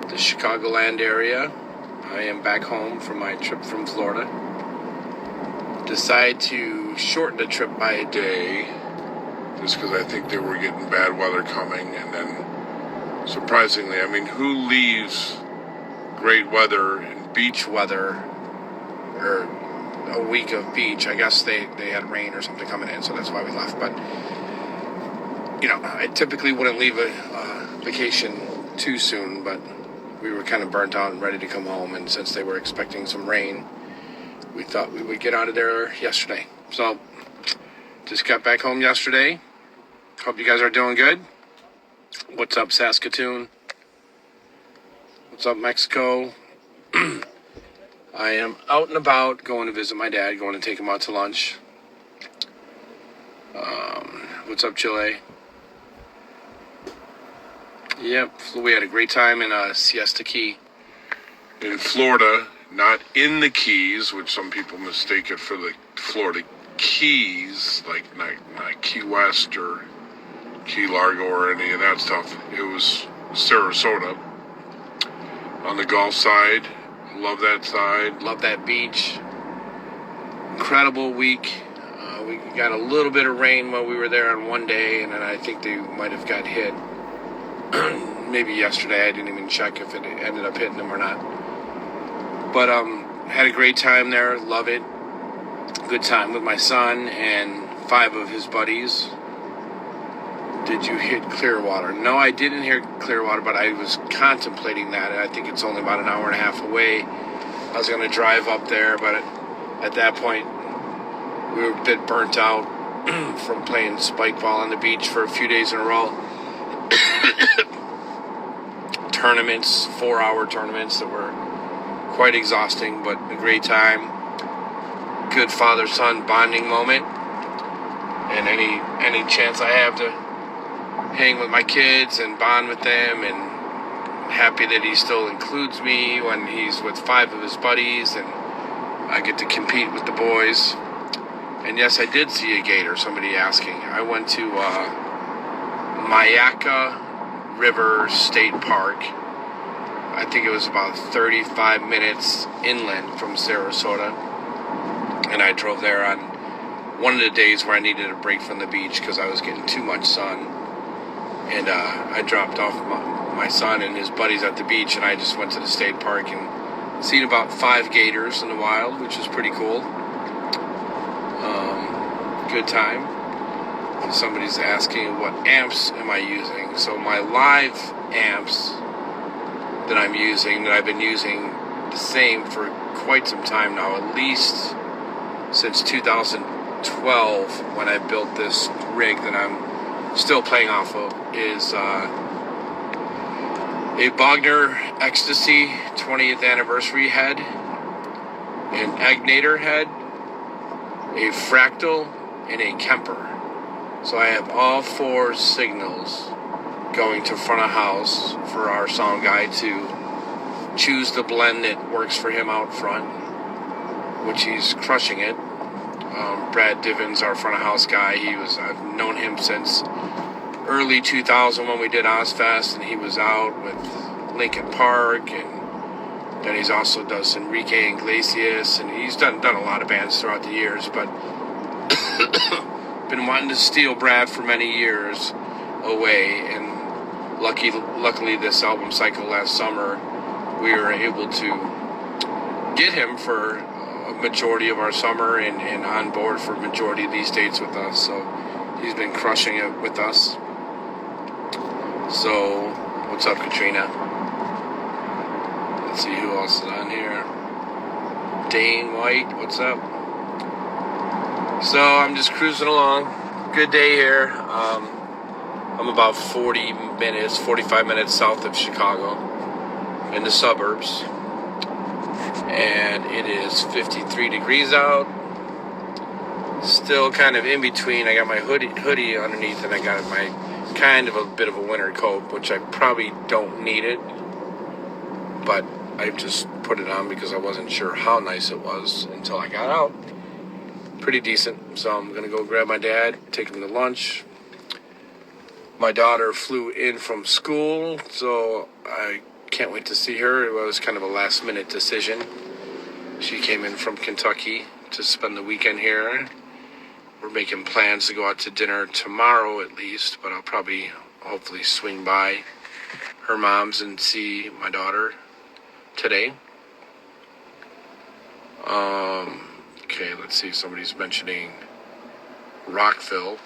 the Chicagoland area. I am back home from my trip from Florida. Decided to shorten the trip by a day just because I think they were getting bad weather coming. And then, surprisingly, I mean, who leaves great weather and beach weather or a week of beach? I guess they had rain or something coming in, so that's why we left. But, you know, I typically wouldn't leave a vacation too soon, but we were kind of burnt out and ready to come home. And since they were expecting some rain, we thought we would get out of there yesterday. So, just got back home yesterday. Hope you guys are doing good. What's up, Saskatoon? What's up, Mexico? I am out and about going to visit my dad, going to take him out to lunch. What's up, Chile? Yep, we had a great time in Siesta Key. In Florida, not in the Keys, which some people mistake it for the Florida Keys, like not Key West or Key Largo or any of that stuff. It was Sarasota. On the Gulf side, love that side, love that beach. Incredible week. We got a little bit of rain while we were there on one day, and then I think they might have got hit. Maybe yesterday. I didn't even check if it ended up hitting them or not. But had a great time there. Love it. Good time with my son and 5 of his buddies. Did you hit Clearwater? No, I didn't hear Clearwater, but I was contemplating that. I think it's only about an hour and a half away. I was going to drive up there, but at that point, we were a bit burnt out from playing spike ball on the beach for a few days in a row. Tournaments, 4-hour tournaments that were quite exhausting, but a great time. Good father-son bonding moment. And any chance I have to hang with my kids and bond with them, and happy that he still includes me when he's with 5 of his buddies and I get to compete with the boys. And yes, I did see a gator, somebody asking. I went to Mayaca River State Park. I think it was about 35 minutes inland from Sarasota. And I drove there on one of the days where I needed a break from the beach because I was getting too much sun. And I dropped off my son and his buddies at the beach, and I just went to the state park and seen about 5 gators in the wild, which is pretty cool. Good time. And somebody's asking what amps am I using. So my live amps that I'm using, that I've been using the same for quite some time now, at least since 2012 when I built this rig that I'm still playing off of, is a Bogner Ecstasy 20th anniversary head, an Agnator head, a Fractal, and a Kemper. So I have all 4 signals going to front of house for our sound guy to choose the blend that works for him out front, which he's crushing it. Brad Divins, our front of house guy, I've known him since early 2000 when we did Ozfest, and he was out with Linkin Park, and then he's also does Enrique Iglesias, and he's done a lot of bands throughout the years, but been wanting to steal Brad for many years away, and luckily this album cycle last summer, we were able to get him for a majority of our summer and on board for a majority of these dates with us. So he's been crushing it with us. So what's up, Katrina? Let's see who else is on here. Dane White, what's up? So I'm just cruising along. Good day here. I'm about 45 minutes south of Chicago in the suburbs. And it is 53 degrees out. Still kind of in between. I got my hoodie underneath, and I got my kind of a bit of a winter coat, which I probably don't need it. But I just put it on because I wasn't sure how nice it was until I got out. Pretty decent. So I'm going to go grab my dad, take him to lunch. My daughter flew in from school, so I can't wait to see her. It was kind of a last-minute decision. She came in from Kentucky to spend the weekend here. We're making plans to go out to dinner tomorrow at least, but I'll probably, hopefully, swing by her mom's and see my daughter today. Okay, let's see. Somebody's mentioning Rockville,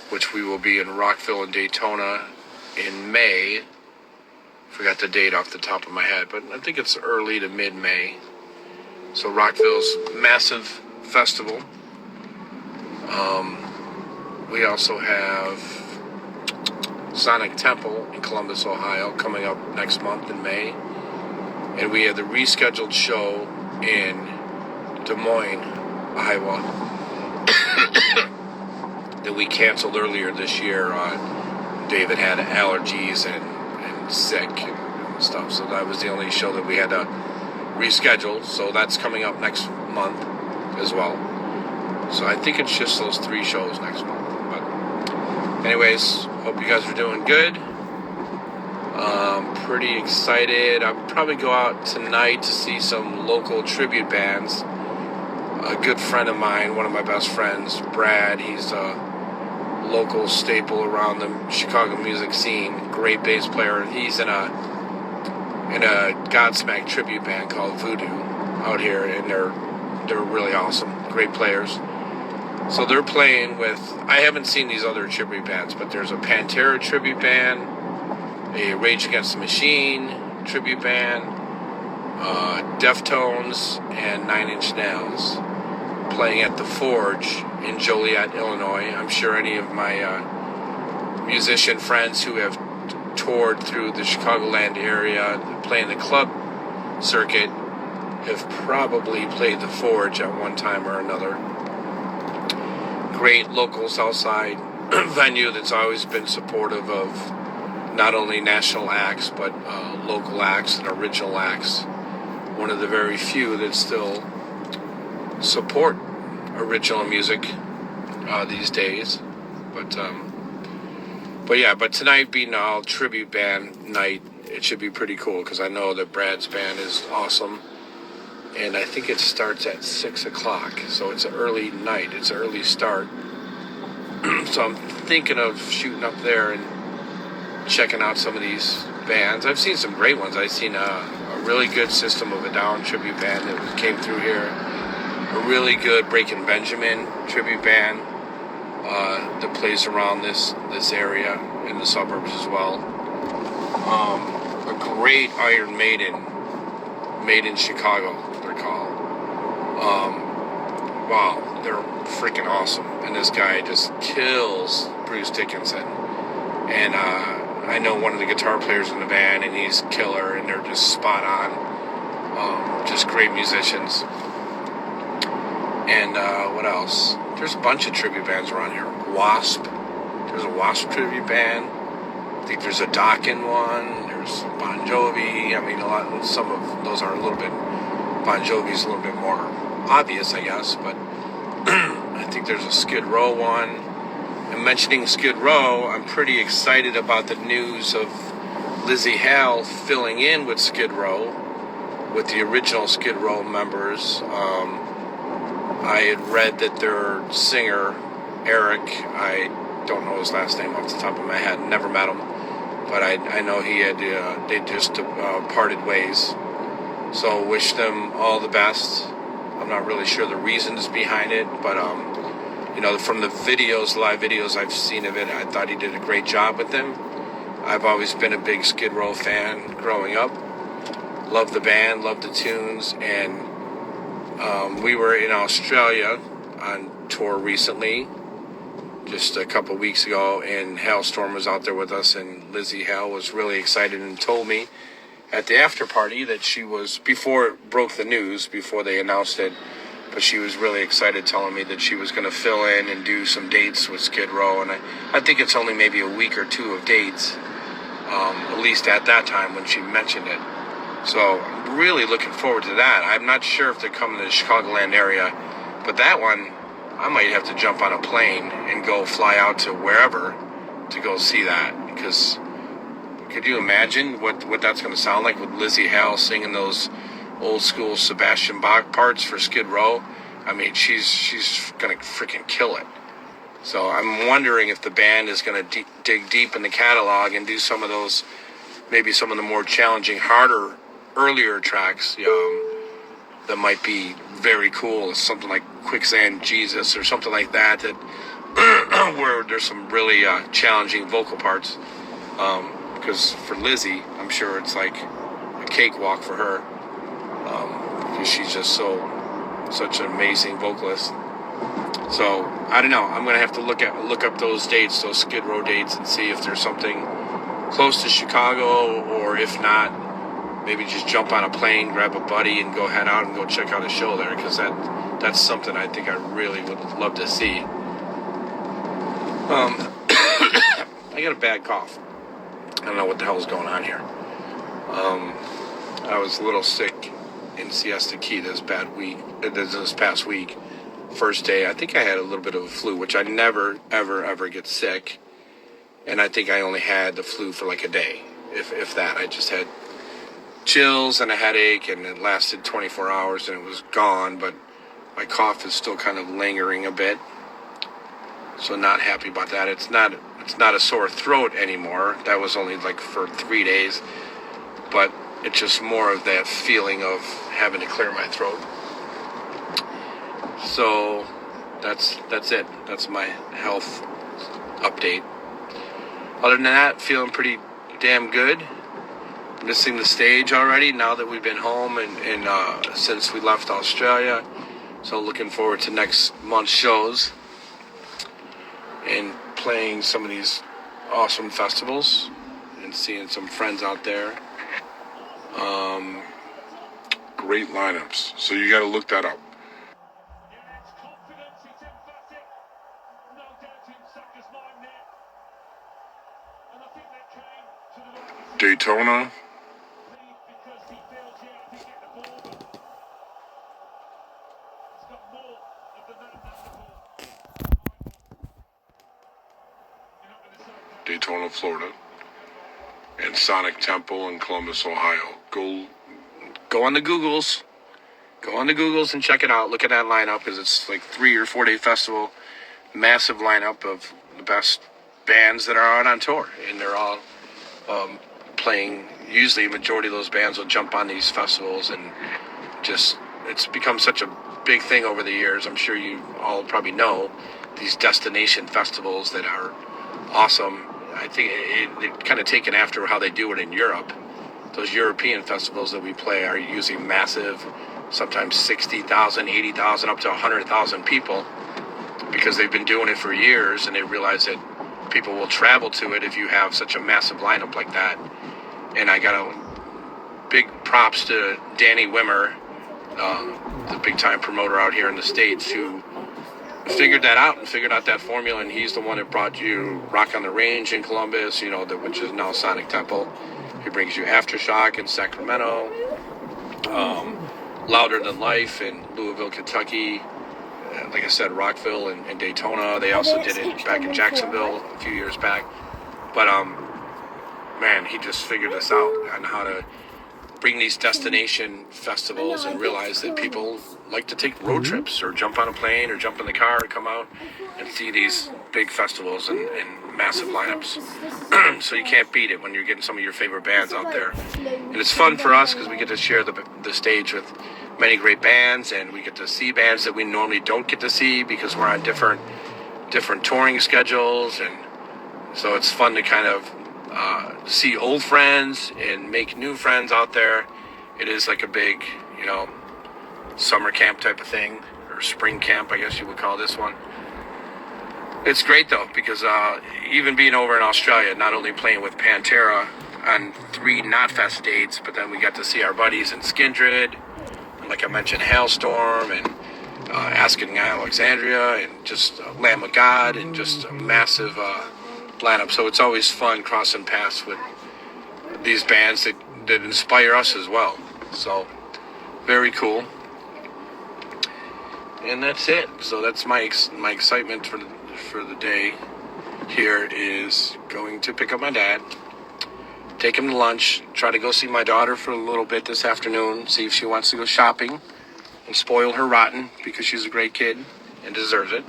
which we will be in Rockville and Daytona in May. Forgot the date off the top of my head, but I think it's early to mid-May. So Rockville's massive festival. We also have Sonic Temple in Columbus, Ohio, coming up next month in May. And we have the rescheduled show in Des Moines, Iowa, that we canceled earlier this year. David had allergies and sick and stuff, so that was the only show that we had to reschedule. So that's coming up next month as well. So I think it's just those 3 shows next month. But anyways, hope you guys are doing good. Pretty excited. I'll probably go out tonight to see some local tribute bands. A good friend of mine, one of my best friends, Brad, he's a local staple around the Chicago music scene. Great bass player. He's in a Godsmack tribute band called Voodoo out here, and they're really awesome. Great players. So they're playing with, I haven't seen these other tribute bands, but there's a Pantera tribute band, a Rage Against the Machine tribute band, Deftones, and 9 Inch Nails playing at the Forge in Joliet, Illinois. I'm sure any of my musician friends who have toured through the Chicagoland area, playing the club circuit, have probably played the Forge at one time or another. Great local Southside venue that's always been supportive of not only national acts, but local acts and original acts. One of the very few that still support original music these days. But tonight being all tribute band night, it should be pretty cool because I know that Brad's band is awesome. And I think it starts at 6 o'clock, so it's an early night. It's an early start. So I'm thinking of shooting up there and checking out some of these bands. I've seen some great ones. I've seen a really good System of a Down tribute band that came through here. A really good Breaking Benjamin tribute band that plays around this area in the suburbs as well. A great Iron Maiden, Made in Chicago, they're called. Wow, they're freaking awesome. And this guy just kills Bruce Dickinson. And I know one of the guitar players in the band, and he's killer, and they're just spot on. Just great musicians. And what else? There's a bunch of tribute bands around here. Wasp. There's a Wasp tribute band. I think there's a Dokken one. There's Bon Jovi. I mean, some of those are a little bit, Bon Jovi's a little bit more obvious, I guess, but I think there's a Skid Row one. And mentioning Skid Row, I'm pretty excited about the news of Lizzie Hale filling in with Skid Row, with the original Skid Row members. I had read that their singer, Eric, I don't know his last name off the top of my head, never met him, but I know he had, they just parted ways. So wish them all the best. I'm not really sure the reasons behind it, but from the videos, live videos I've seen of it, I thought he did a great job with them. I've always been a big Skid Row fan growing up. Love the band, love the tunes, and we were in Australia on tour recently, just a couple weeks ago, and Hailstorm was out there with us, and Lizzie Hale was really excited and told me at the after party that she was, before it broke the news, before they announced it, but she was really excited, telling me that she was going to fill in and do some dates with Skid Row, and I think it's only maybe a week or two of dates, at least at that time when she mentioned it. So I'm really looking forward to that. I'm not sure if they're coming to the Chicagoland area, but that one, I might have to jump on a plane and go fly out to wherever to go see that, because could you imagine what that's going to sound like with Lizzie Hale singing those old school Sebastian Bach parts for Skid Row? I mean, she's going to freaking kill it. So I'm wondering if the band is going to dig deep in the catalog and do some of those, maybe some of the more challenging, harder, earlier tracks that might be very cool. Something like Quicksand Jesus or something like that where there's some really challenging vocal parts. Because for Lizzie, I'm sure it's like a cakewalk for her. Because she's just such an amazing vocalist. So I don't know. I'm gonna have to look up those dates, those Skid Row dates, and see if there's something close to Chicago, or if not, maybe just jump on a plane, grab a buddy, and go head out and go check out a show there, because that's something I think I really would love to see. I got a bad cough. I don't know what the hell is going on here. I was a little sick in Siesta Key this past week. First day, I think I had a little bit of a flu, which I never, ever get sick. And I think I only had the flu for like a day, if that. I just had chills and a headache, and it lasted 24 hours and it was gone. But my cough is still kind of lingering a bit. So not happy about that. It's not a sore throat anymore. That was only like for 3 days. But it's just more of that feeling of having to clear my throat. So that's it. That's my health update. Other than that, feeling pretty damn good. Missing the stage already now that we've been home and since we left Australia. So looking forward to next month's shows and playing some of these awesome festivals and seeing some friends out there. Great lineups. So you got to look that up. Daytona. Daytona, Florida. And Sonic Temple in Columbus, Ohio. Go on the Googles. Go on the Googles and check it out. Look at that lineup, because it's like 3 or 4 day festival. Massive lineup of the best bands that are out on tour. And they're all playing. Usually a majority of those bands will jump on these festivals, and just it's become such a big thing over the years. I'm sure you all probably know these destination festivals that are awesome. I think they're kind of taken after how they do it in Europe. Those European festivals that we play are usually massive, sometimes 60,000, 80,000, up to 100,000 people, because they've been doing it for years, and they realize that people will travel to it if you have such a massive lineup like that. And I got a big props to Danny Wimmer, the big time promoter out here in the States, who figured that out and figured out that formula, and he's the one that brought you Rock on the Range in Columbus, which is now Sonic Temple. He brings you Aftershock in Sacramento, Louder Than Life in Louisville, Kentucky, like I said, Rockville and Daytona. They also did it back in Jacksonville a few years back. But man, he just figured us out on how to bring these destination festivals and realize that people like to take road trips or jump on a plane or jump in the car and come out and see these big festivals and massive lineups. So you can't beat it when you're getting some of your favorite bands out there. And it's fun for us because we get to share the stage with many great bands, and we get to see bands that we normally don't get to see because we're on different touring schedules. And so it's fun to kind of see old friends and make new friends out there. It is like a big, summer camp type of thing, or spring camp, I guess you would call this one. It's great though, because even being over in Australia, not only playing with Pantera on 3 Knotfest dates, but then we got to see our buddies in Skindred, and like I mentioned, Hailstorm, and Asking Alexandria, and just Lamb of God, and just a massive lineup. So it's always fun crossing paths with these bands that inspire us as well. So very cool. And that's it. So that's my excitement for the day. here is going to pick up my dad, take him to lunch, try to go see my daughter for a little bit this afternoon, see if she wants to go shopping and spoil her rotten because she's a great kid and deserves it.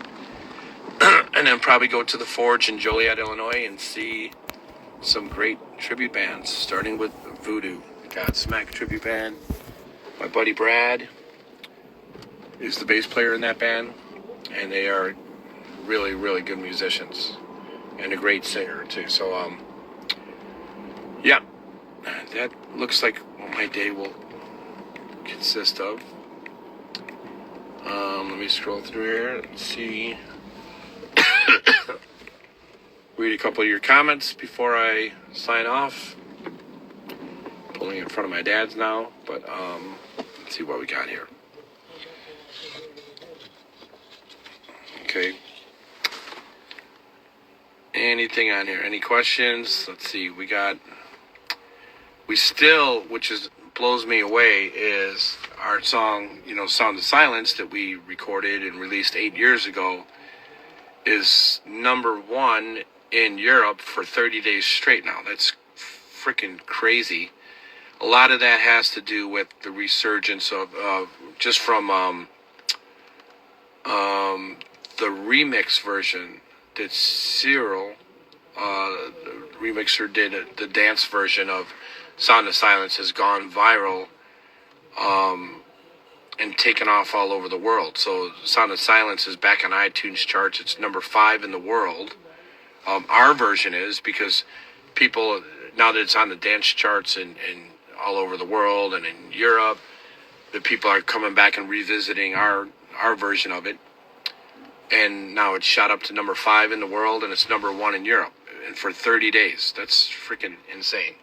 And then probably go to the Forge in Joliet, Illinois and see some great tribute bands, starting with Voodoo, Godsmack tribute band. My buddy Brad is the bass player in that band, and they are really, really good musicians and a great singer too. So, yeah, that looks like what my day will consist of. Let me scroll through here and see. Read a couple of your comments before I sign off. Pulling in front of my dad's now, but let's see what we got here. Okay. Anything on here? Any questions? Let's see. We still, which blows me away, is our song, Sound of Silence, that we recorded and released 8 years ago, is #1 in Europe for 30 days straight now. That's freaking crazy. A lot of that has to do with the resurgence of just from the remix version that Cyril, the remixer, did the dance version of Sound of Silence has gone viral and taken off all over the world. So Sound of Silence is back on iTunes charts. It's #5 in the world. Our version is, because people, now that it's on the dance charts and all over the world and in Europe, the people are coming back and revisiting our version of it. And now it's shot up to #5 in the world, and it's #1 in Europe. And for 30 days. That's freaking insane.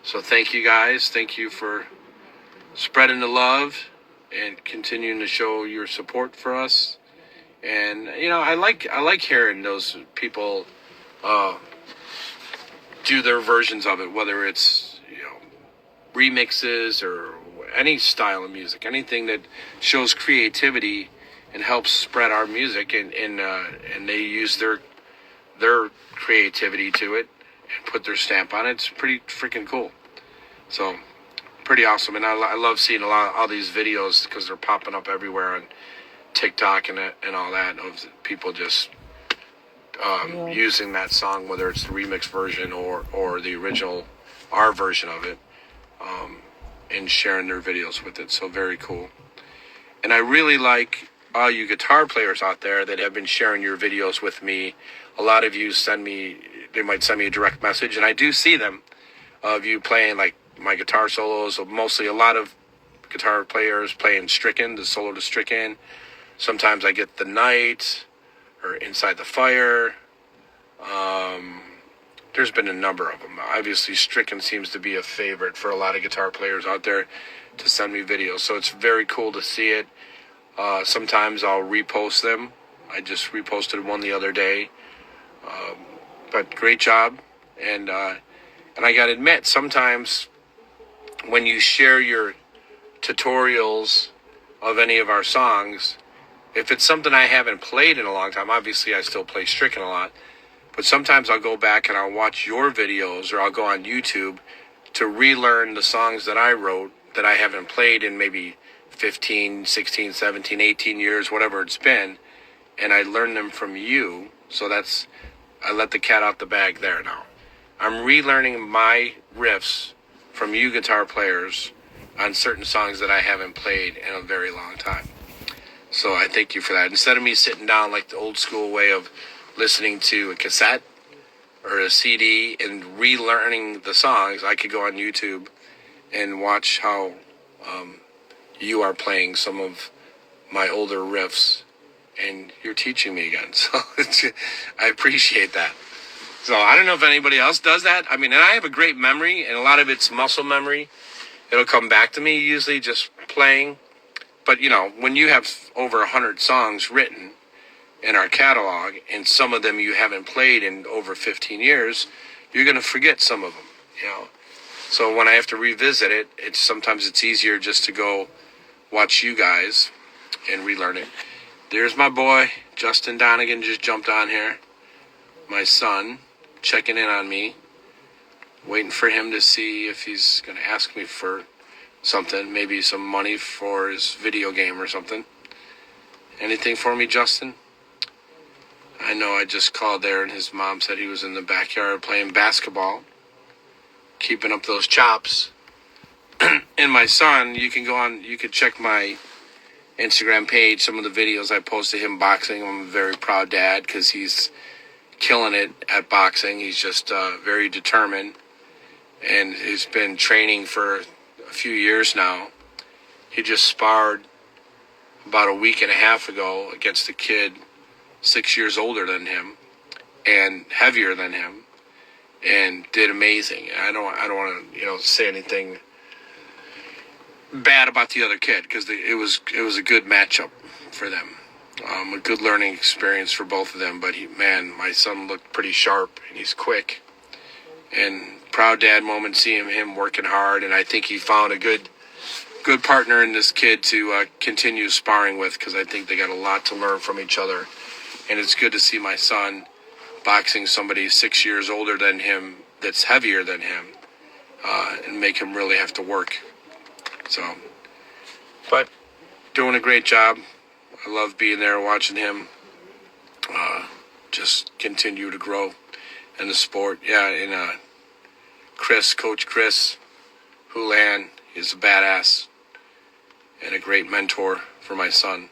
So thank you guys. Thank you for spreading the love and continuing to show your support for us. And, I like hearing those people do their versions of it, whether it's, remixes or any style of music, anything that shows creativity and helps spread our music, and they use their creativity to it and put their stamp on it. It's pretty freaking cool. So pretty awesome. And I love seeing all these videos, because they're popping up everywhere on TikTok and all that, of people just using that song, whether it's the remix version or the original, our version of it, and sharing their videos with it. So very cool. And I really like all you guitar players out there that have been sharing your videos with me. A lot of you they might send me a direct message, and I do see them, of you playing like my guitar solos. Mostly a lot of guitar players playing Stricken, the solo to Stricken. Sometimes I get The Night or Inside the Fire. There's been a number of them. Obviously, Stricken seems to be a favorite for a lot of guitar players out there to send me videos. So it's very cool to see it. Sometimes I'll repost them. I just reposted one the other day. But great job. And I got to admit, sometimes when you share your tutorials of any of our songs, if it's something I haven't played in a long time, obviously I still play Stricken a lot, but sometimes I'll go back and I'll watch your videos, or I'll go on YouTube to relearn the songs that I wrote that I haven't played in maybe 15, 16, 17, 18 years, whatever it's been, and I learn them from you. So I let the cat out the bag there now. I'm relearning my riffs from you guitar players on certain songs that I haven't played in a very long time. So I thank you for that. Instead of me sitting down like the old school way of listening to a cassette or a CD and relearning the songs, I could go on YouTube and watch how you are playing some of my older riffs, and you're teaching me again. So I appreciate that. So I don't know if anybody else does that. I mean, and I have a great memory, and a lot of it's muscle memory. It'll come back to me usually just playing. But, when you have over 100 songs written in our catalog, and some of them you haven't played in over 15 years, you're going to forget some of them, So when I have to revisit it, sometimes it's easier just to go watch you guys and relearn it. There's my boy, Justin Donegan, just jumped on here. my son, checking in on me, waiting for him to see if he's going to ask me for something, maybe some money for his video game or something. Anything for me, Justin? I know I just called there and his mom said he was in the backyard playing basketball, keeping up those chops. And my son, you could check my Instagram page, some of the videos I posted him boxing. I'm a very proud dad because he's killing it at boxing. He's just very determined, and he's been training for a few years now. He just sparred about a week and a half ago against a kid 6 years older than him and heavier than him, and did amazing. I don't want to say anything bad about the other kid because it was a good matchup for them, a good learning experience for both of them. But my son looked pretty sharp and he's quick, and proud dad moment seeing him working hard. And I think he found a good partner in this kid to continue sparring with, because I think they got a lot to learn from each other. And it's good to see my son boxing somebody 6 years older than him that's heavier than him, and make him really have to work. So, but doing a great job. I love being there, watching him just continue to grow in the sport. Yeah, and Coach Chris Houlihan, is a badass and a great mentor for my son.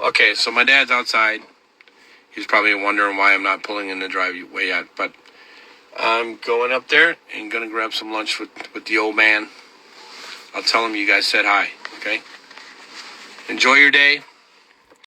Okay, so my dad's outside. He's probably wondering why I'm not pulling in the driveway yet, but I'm going up there and going to grab some lunch with the old man. I'll tell him you guys said hi, okay? Enjoy your day.